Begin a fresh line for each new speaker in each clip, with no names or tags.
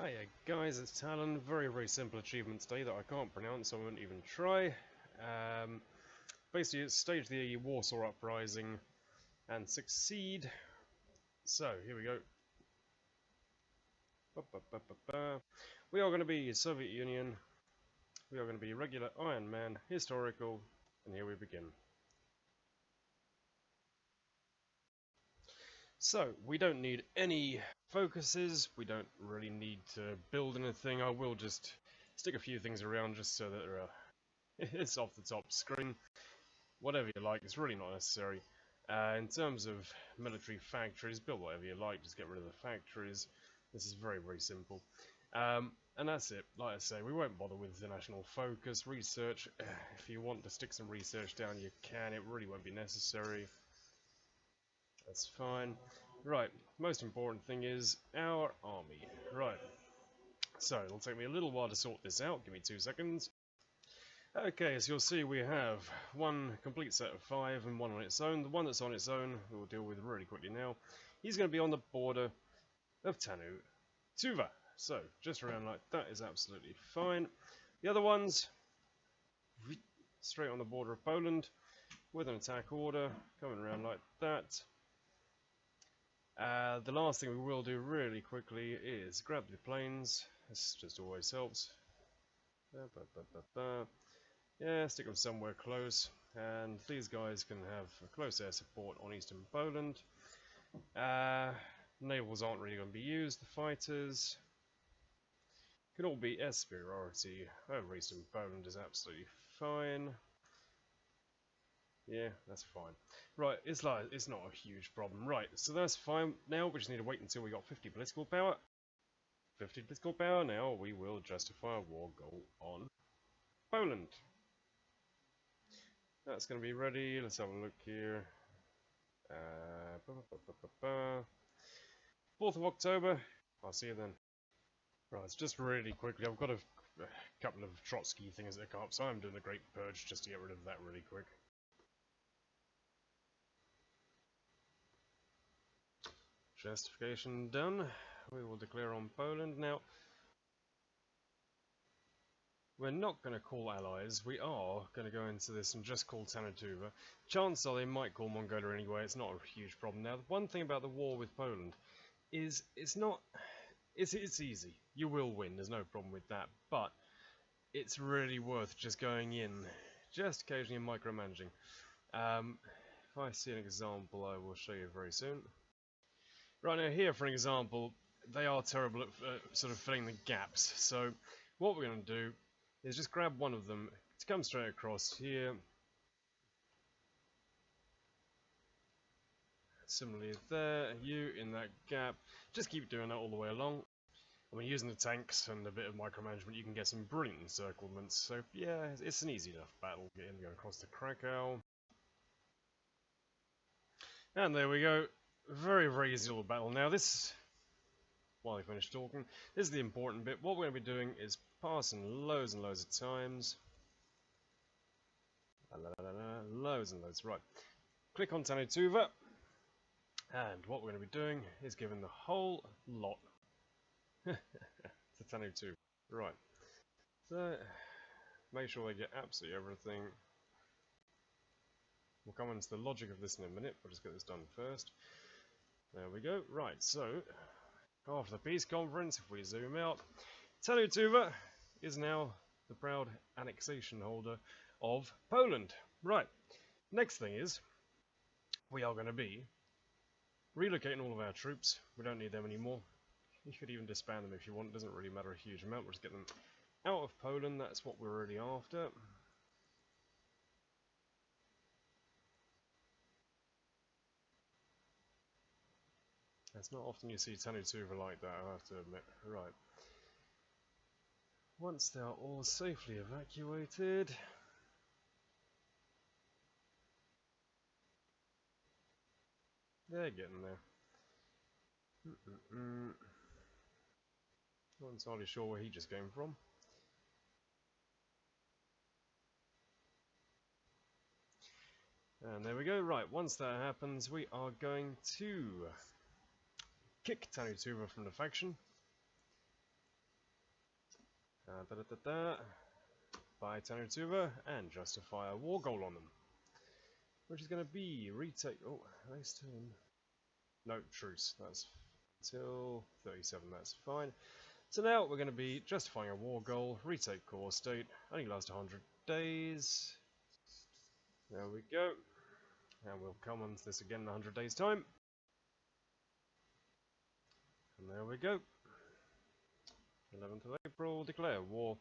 Hiya guys, it's Talon. Very simple achievement today that I can't pronounce, so I won't even try. Basically, it's stage the Warsaw Uprising and succeed. So, here we go. We are going to be Soviet Union. We are going to be regular Iron Man, historical, and here we begin. So, we don't need any focuses. We don't really need to build anything. I will just stick a few things around just so that it's off the top screen. Whatever you like, it's really not necessary. In terms of military factories, build whatever you like, just get rid of the factories. This is very simple. And that's it. Like I say, we won't bother with the national focus. Research, if you want to stick some research down, you can. It really won't be necessary. That's fine. Right, most important thing is our army. Right, so it'll take me a little while to sort this out. Give me 2 seconds. Okay, as you'll see, we have one complete set of 5 and one on its own. The one that's on its own, we'll deal with really quickly now. He's going to be on the border of Tuva. So, just around like that is absolutely fine. The other ones, straight on the border of Poland, with an attack order, coming around like that. The last thing we will do really quickly is grab the planes. This just always helps. Yeah, stick them somewhere close, and these guys can have close air support on eastern Poland. Navals aren't really going to be used. The fighters can all be air superiority over eastern Poland is absolutely fine. Yeah, that's fine. Right, it's not a huge problem. Right, so that's fine. Now we just need to wait until we got 50 political power. 50 political power. Now we will justify a war goal on Poland. That's going to be ready. Let's have a look here. 4th of October. I'll see you then. Right, it's just really quickly. I've got a couple of Trotsky things that come up, so I'm doing the Great Purge just to get rid of that really quick. Justification done. We will declare on Poland. Now, we're not going to call allies. We are going to go into this and just call Tuva. Chances are they might call Mongolia anyway. It's not a huge problem. Now, the one thing about the war with Poland is it's easy. You will win. There's no problem with that. But it's really worth just going in, just occasionally micromanaging. If I see an example, I will show you very soon. Right now, here for an example, they are terrible at sort of filling the gaps. So what we're going to do is just grab one of them to come straight across here. Similarly there, you in that gap. Just keep doing that all the way along. I mean, using the tanks and a bit of micromanagement, you can get some brilliant encirclements. So yeah, it's an easy enough battle. Get him going across to Krakow. And there we go. Very easy little battle. Now this, while I finish talking, this is the important bit. What we're going to be doing is passing loads and loads of times. Loads and loads. Right. Click on Tuva. And what we're going to be doing is giving the whole lot to Tuva. Right. So, make sure they get absolutely everything. We'll come into the logic of this in a minute. We'll just get this done first. There we go. Right, so after the peace conference, if we zoom out, Tuva is now the proud annexation holder of Poland. Right, next thing is we are going to be relocating all of our troops. We don't need them anymore. You could even disband them if you want. It doesn't really matter a huge amount. We'll just get them out of Poland. That's what we're really after. It's not often you see Tuva like that, I have to admit. Right. Once they are all safely evacuated, they're getting there. Not entirely sure where he just came from. And there we go. Right, once that happens, we are going to kick Tuva from the faction. Buy Tanutuva and justify a war goal on them. Which is going to be retake. Oh, nice turn. No, truce. That's until 37. That's fine. So now we're going to be justifying a war goal, retake core state. Only lasts 100 days. There we go. And we'll come on to this again in 100 days' time. And there we go. 11th of April, declare war.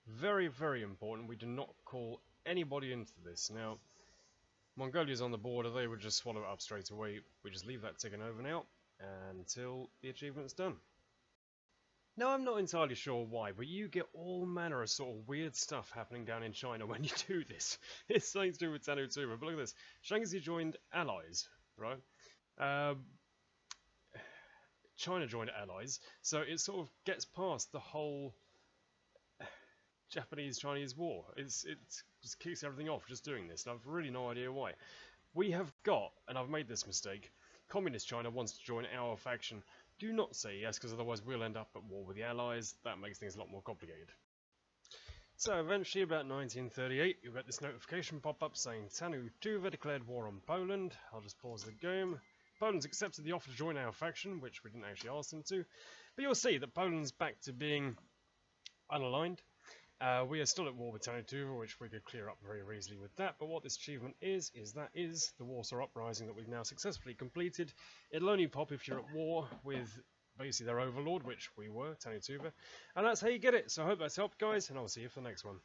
Very, very important. We do not call anybody into this. Now, Mongolia's on the border. They would just swallow it up straight away. We just leave that ticking over now until the achievement's done. Now, I'm not entirely sure why, but you get all manner of sort of weird stuff happening down in China when you do this. It's something to do with Tanutuva, but look at this. Shanxi joined allies, right? China joined allies, so it sort of gets past the whole Japanese-Chinese war. It just kicks everything off just doing this, and I've really no idea why. We have got, and I've made this mistake, Communist China wants to join our faction. Do not say yes, because otherwise we'll end up at war with the Allies. That makes things a lot more complicated. So eventually, about 1938, you get this notification pop up saying Tanutuva declared war on Poland. I'll just pause the game. Poland's accepted the offer to join our faction, which we didn't actually ask them to. But you'll see that Poland's back to being unaligned. We are still at war with Tanutuva, which we could clear up very easily with that, but what this achievement is the Warsaw Uprising that we've now successfully completed. It'll only pop if you're at war with basically their overlord, which we were, Tanutuva, and that's how you get it. So I hope that's helped, guys, and I'll see you for the next one.